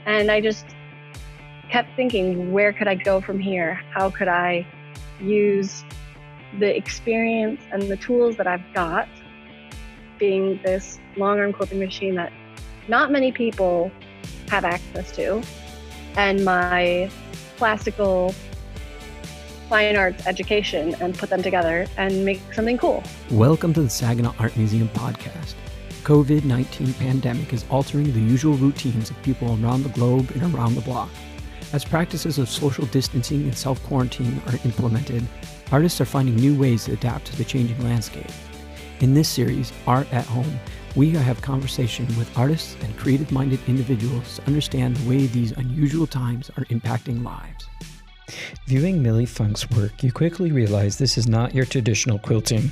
And I just kept thinking, where could I go from here? How could I use the experience and the tools that I've got, being this long arm quilting machine that not many people have access to, and my classical fine arts education, and put them together and make something cool. Welcome to the Saginaw Art Museum podcast. COVID-19 pandemic is altering the usual routines of people around the globe and around the block. As practices of social distancing and self-quarantine are implemented, artists are finding new ways to adapt to the changing landscape. In this series, Art at Home, we have conversation with artists and creative-minded individuals to understand the way these unusual times are impacting lives. Viewing Milie Funk's work, you quickly realize this is not your traditional quilting.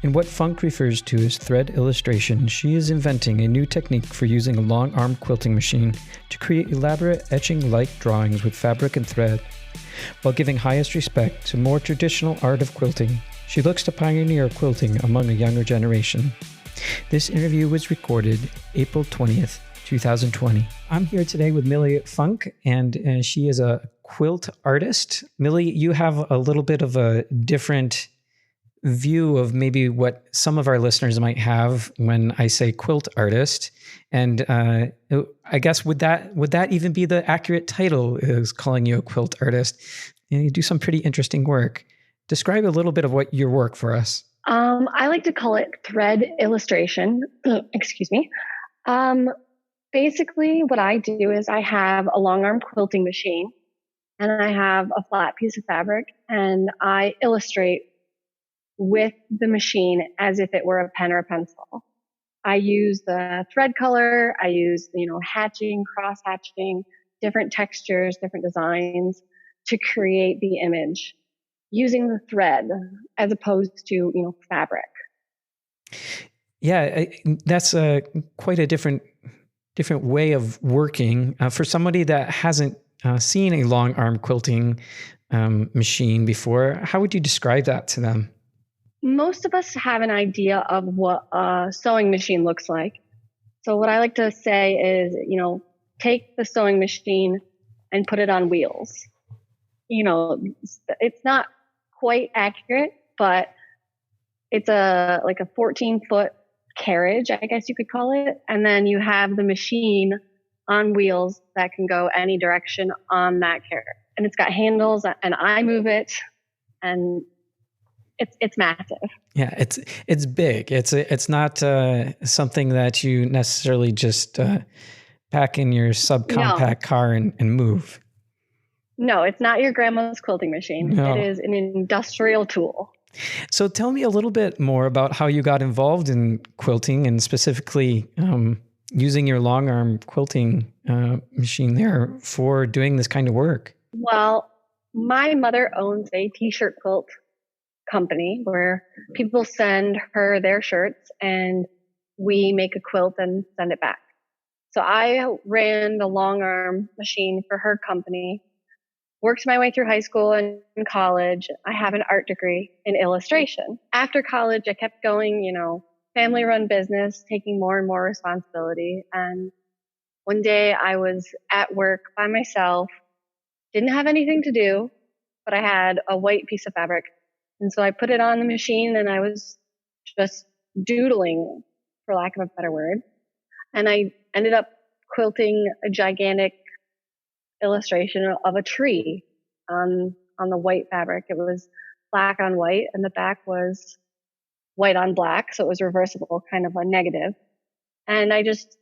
In what Funk refers to as thread illustration, she is inventing a new technique for using a long-arm quilting machine to create elaborate etching-like drawings with fabric and thread. While giving highest respect to more traditional art of quilting, she looks to pioneer quilting among a younger generation. This interview was recorded April 20th, 2020. I'm here today with Milie Funk, and she is a quilt artist. Milie, you have a little bit of a different view of maybe what some of our listeners might have when I say quilt artist. And I guess would that even be the accurate title, is calling you a quilt artist? And you do some pretty interesting work. Describe a little bit of what your work for us. I like to call it thread illustration. Excuse me. Basically, what I do is I have a long arm quilting machine, and I have a flat piece of fabric, and I illustrate with the machine as if it were a pen or a pencil. I use the thread color. I use, hatching, cross hatching, different textures, different designs to create the image using the thread as opposed to, fabric. Yeah, that's quite a different way of working. For somebody that hasn't seen a long arm quilting machine before, how would you describe that to them? Most of us have an idea of what a sewing machine looks like. So what I like to say is, take the sewing machine and put it on wheels. It's not quite accurate, but it's like a 14-foot carriage, I guess you could call it. And then you have the machine on wheels that can go any direction on that carriage. And it's got handles, and I move it, and it's massive. Yeah, it's big. It's not something that you necessarily just pack in your subcompact car and move. No, it's not your grandma's quilting machine. No. It is an industrial tool. So tell me a little bit more about how you got involved in quilting, and specifically using your long arm quilting machine there for doing this kind of work. Well, my mother owns a t-shirt quilt company where people send her their shirts and we make a quilt and send it back. So I ran the long arm machine for her company, worked my way through high school and college. I have an art degree in illustration. After college, I kept going, family run business, taking more and more responsibility. And one day I was at work by myself, didn't have anything to do, but I had a white piece of fabric. And so I put it on the machine and I was just doodling, for lack of a better word. And I ended up quilting a gigantic illustration of a tree on the white fabric. It was black on white, and the back was white on black. So it was reversible, kind of a negative. And I just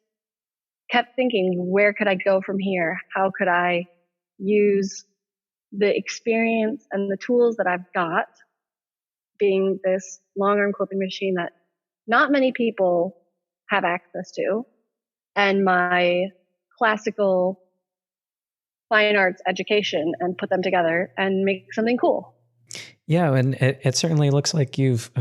kept thinking, where could I go from here? How could I use the experience and the tools that I've got, being this long arm quilting machine that not many people have access to, and my classical fine arts education, and put them together and make something cool. Yeah, and it certainly looks like you've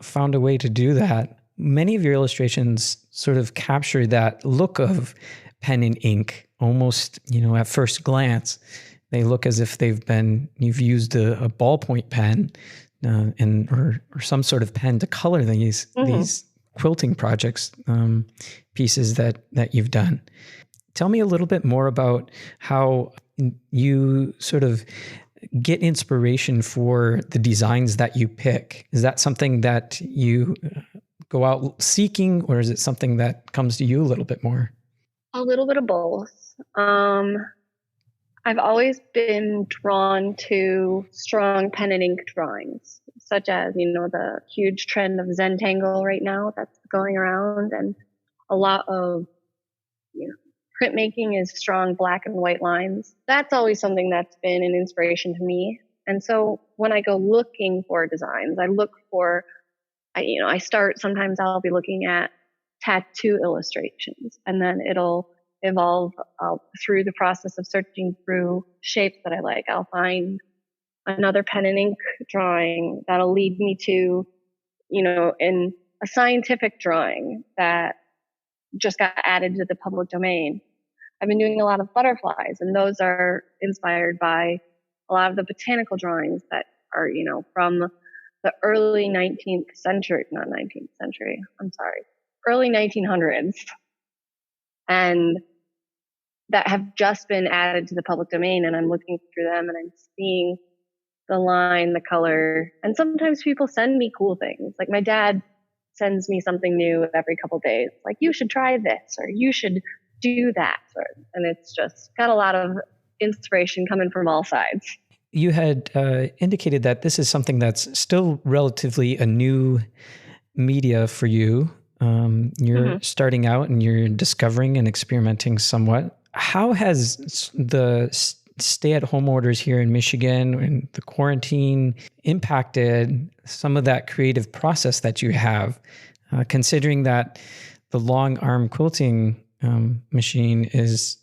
found a way to do that. Many of your illustrations sort of capture that look of pen and ink, almost, at first glance. They look as if you've used a ballpoint pen or some sort of pen to color these quilting projects, pieces that you've done. Tell me a little bit more about how you sort of get inspiration for the designs that you pick. Is that something that you go out seeking, or is it something that comes to you a little bit more? A little bit of both. I've always been drawn to strong pen and ink drawings, such as, the huge trend of Zentangle right now that's going around, and a lot of, printmaking is strong black and white lines. That's always something that's been an inspiration to me. And so when I go looking for designs, sometimes I'll be looking at tattoo illustrations, and then it'll evolve through the process of searching through shapes that I like. I'll find another pen and ink drawing that'll lead me to, in a scientific drawing that just got added to the public domain. I've been doing a lot of butterflies, and those are inspired by a lot of the botanical drawings that are, from the early 1900s. And that have just been added to the public domain, and I'm looking through them and I'm seeing the line, the color, and sometimes people send me cool things. Like my dad sends me something new every couple of days, like you should try this or you should do that, and it's just got a lot of inspiration coming from all sides. You had indicated that this is something that's still relatively a new media for you. You're starting out and you're discovering and experimenting somewhat. How has the stay-at-home orders here in Michigan and the quarantine impacted some of that creative process that you have, considering that the long arm quilting machine is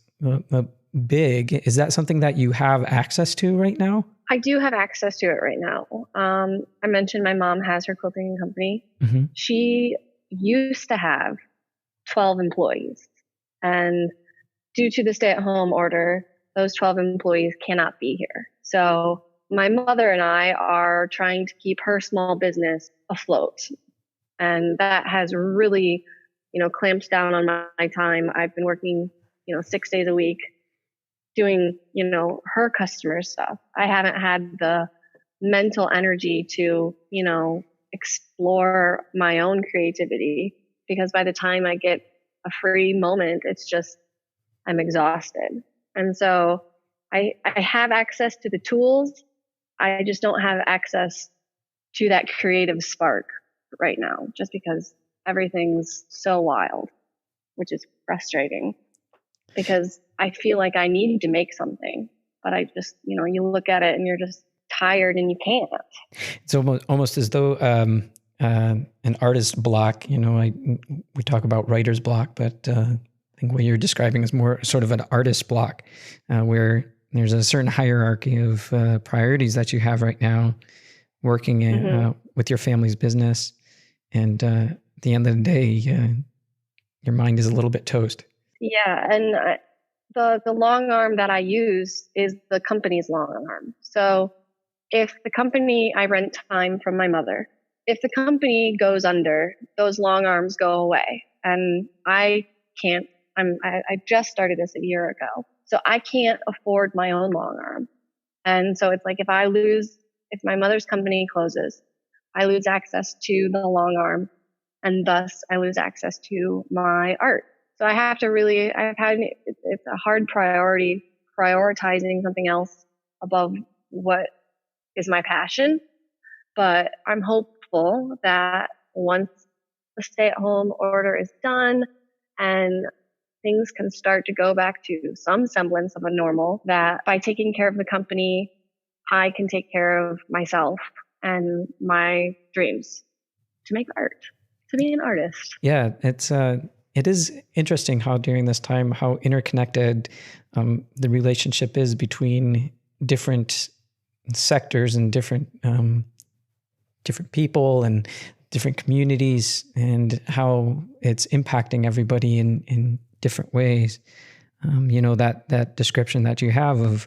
big? Is that something that you have access to right now? I do have access to it right now. I mentioned my mom has her quilting company. Mm-hmm. She used to have 12 employees, and due to the stay-at-home order, those 12 employees cannot be here. So my mother and I are trying to keep her small business afloat. And that has really, clamped down on my time. I've been working, 6 days a week doing, her customer stuff. I haven't had the mental energy to, explore my own creativity, because by the time I get a free moment, it's just, I'm exhausted. And so I have access to the tools. I just don't have access to that creative spark right now, just because everything's so wild, which is frustrating because I feel like I need to make something, but I just, you look at it and you're just tired and you can't. It's almost as though an artist block, we talk about writer's block, but I think what you're describing is more sort of an artist block, where there's a certain hierarchy of priorities that you have right now, working with your family's business. And at the end of the day, your mind is a little bit toast. Yeah. And the long arm that I use is the company's long arm. So if the company, I rent time from my mother, if the company goes under, those long arms go away. And I can't, I just started this a year ago. So I can't afford my own long arm. And so it's like if my mother's company closes, I lose access to the long arm, and thus I lose access to my art. So it's a hard priority, prioritizing something else above what is my passion. But I'm hopeful that once the stay-at-home order is done and things can start to go back to some semblance of a normal, that by taking care of the company, I can take care of myself and my dreams to make art, to be an artist. Yeah, it is interesting how during this time, how interconnected the relationship is between different sectors and different people and different communities, and how it's impacting everybody in different ways. That description that you have of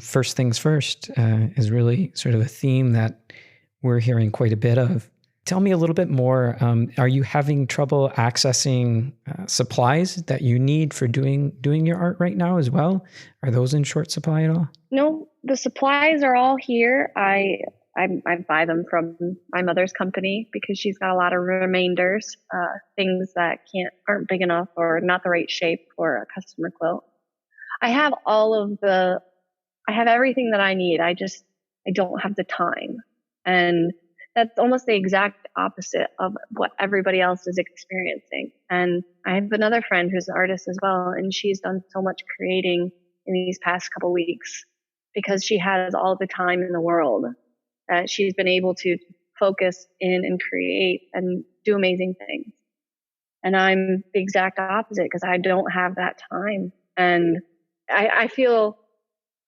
first things first is really sort of a theme that we're hearing quite a bit of. Tell me a little bit more. Are you having trouble accessing supplies that you need for doing your art right now as well? Are those in short supply at all? No, the supplies are all here. I buy them from my mother's company because she's got a lot of remainders, things that aren't big enough or not the right shape for a customer quilt. I have I have everything that I need. I don't have the time. And that's almost the exact opposite of what everybody else is experiencing. And I have another friend who's an artist as well, and she's done so much creating in these past couple weeks because she has all the time in the world. She's been able to focus in and create and do amazing things. And I'm the exact opposite because I don't have that time. And I feel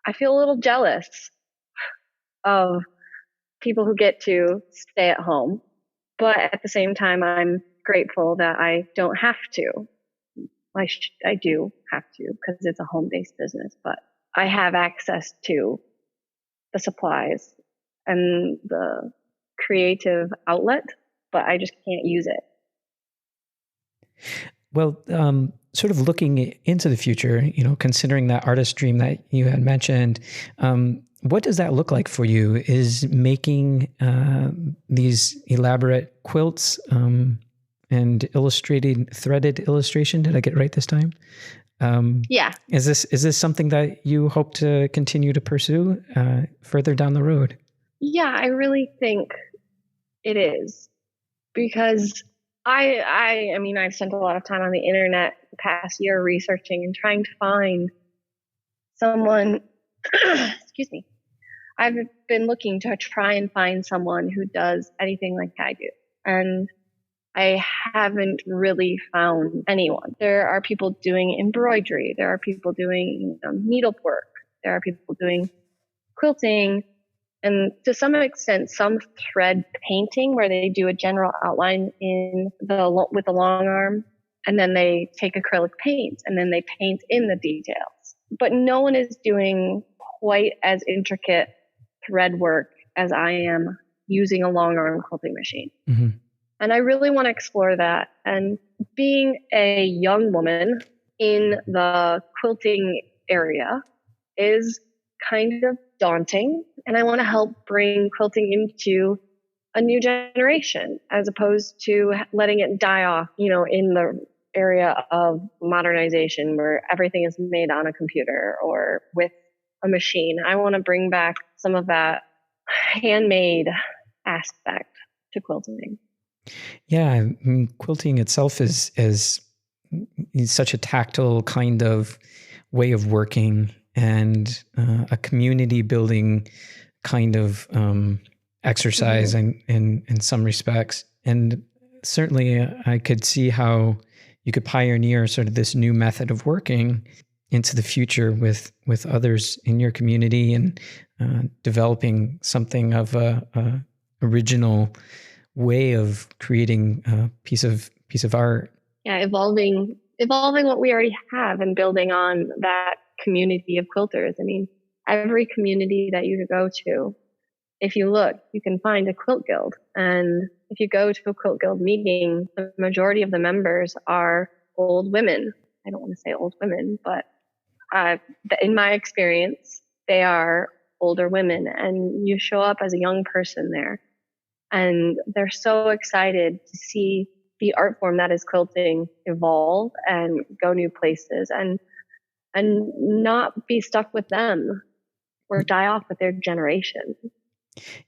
a little jealous of people who get to stay at home. But at the same time, I'm grateful that I don't have to. I do have to because it's a home-based business, but I have access to the supplies and the creative outlet, but I just can't use it. Well, sort of looking into the future, considering that artist dream that you had mentioned, what does that look like for you? Is making these elaborate quilts and threaded illustration? Did I get it right this time? Yeah. Is this something that you hope to continue to pursue further down the road? Yeah, I really think it is because I mean, I've spent a lot of time on the internet the past year researching and trying to find someone, excuse me. I've been looking to try and find someone who does anything like I do. And I haven't really found anyone. There are people doing embroidery. There are people doing needlework. There are people doing quilting. And to some extent, some thread painting where they do a general outline with the long arm, and then they take acrylic paint and then they paint in the details. But no one is doing quite as intricate thread work as I am using a long arm quilting machine. Mm-hmm. And I really want to explore that. And being a young woman in the quilting area is kind of daunting. And I want to help bring quilting into a new generation as opposed to letting it die off, in the area of modernization where everything is made on a computer or with a machine. I want to bring back some of that handmade aspect to quilting. Yeah, I mean, quilting itself is such a tactile kind of way of working and a community building kind of exercise in some respects. And certainly I could see how you could pioneer sort of this new method of working into the future with others in your community and developing something of a original way of creating a piece of art. Yeah, evolving what we already have and building on that community of quilters. I mean, every community that you go to, if you look, you can find a quilt guild. And if you go to a quilt guild meeting, the majority of the members are old women. I don't want to say old women, but in my experience, they are older women. And you show up as a young person there. And they're so excited to see the art form that is quilting evolve and go new places and not be stuck with them or die off with their generation.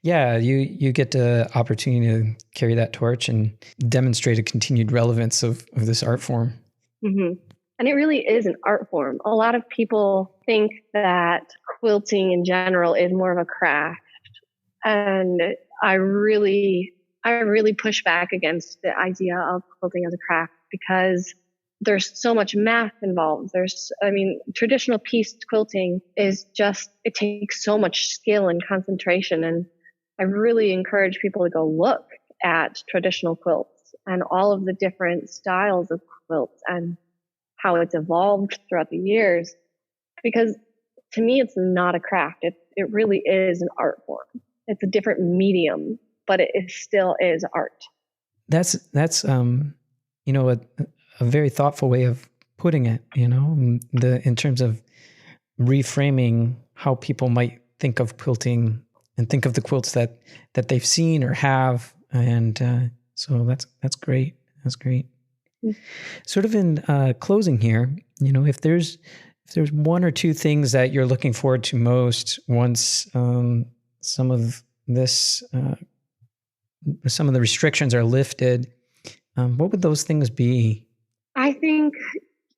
Yeah, you get the opportunity to carry that torch and demonstrate a continued relevance of this art form. Mm-hmm. And it really is an art form. A lot of people think that quilting in general is more of a craft. And I really push back against the idea of quilting as a craft because there's so much math involved. Traditional pieced quilting it takes so much skill and concentration. And I really encourage people to go look at traditional quilts and all of the different styles of quilts and how it's evolved throughout the years. Because to me, it's not a craft. It really is an art form. It's a different medium, but still is art. That's a very thoughtful way of putting it, in terms of reframing how people might think of quilting and think of the quilts that they've seen or have. And so that's great. That's great. Mm-hmm. Sort of in closing here, if there's one or two things that you're looking forward to most once some of the restrictions are lifted, what would those things be? I think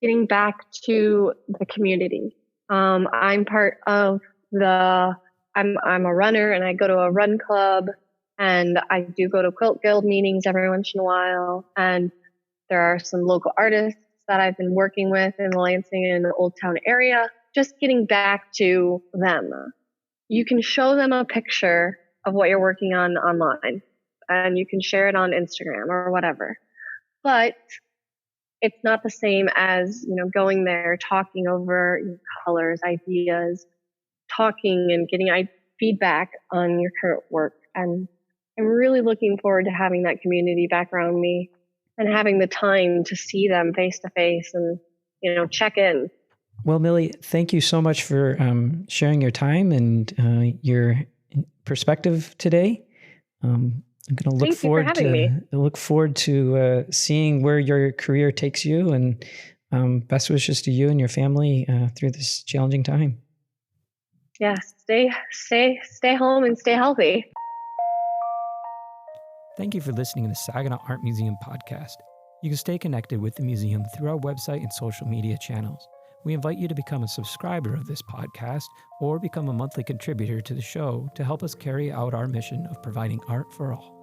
getting back to the community. I'm part of I'm a runner, and I go to a run club, and I do go to Quilt Guild meetings every once in a while. And there are some local artists that I've been working with in the Lansing and Old Town area. Just getting back to them. You can show them a picture of what you're working on online, and you can share it on Instagram or whatever. But it's not the same as, going there, talking over colors, ideas, talking and getting feedback on your current work. And I'm really looking forward to having that community back around me and having the time to see them face to face and, check in. Well, Milie, thank you so much for sharing your time and your perspective today. I'm going to look forward to seeing where your career takes you, and best wishes to you and your family through this challenging time. Yeah, stay home and stay healthy. Thank you for listening to the Saginaw Art Museum podcast. You can stay connected with the museum through our website and social media channels. We invite you to become a subscriber of this podcast or become a monthly contributor to the show to help us carry out our mission of providing art for all.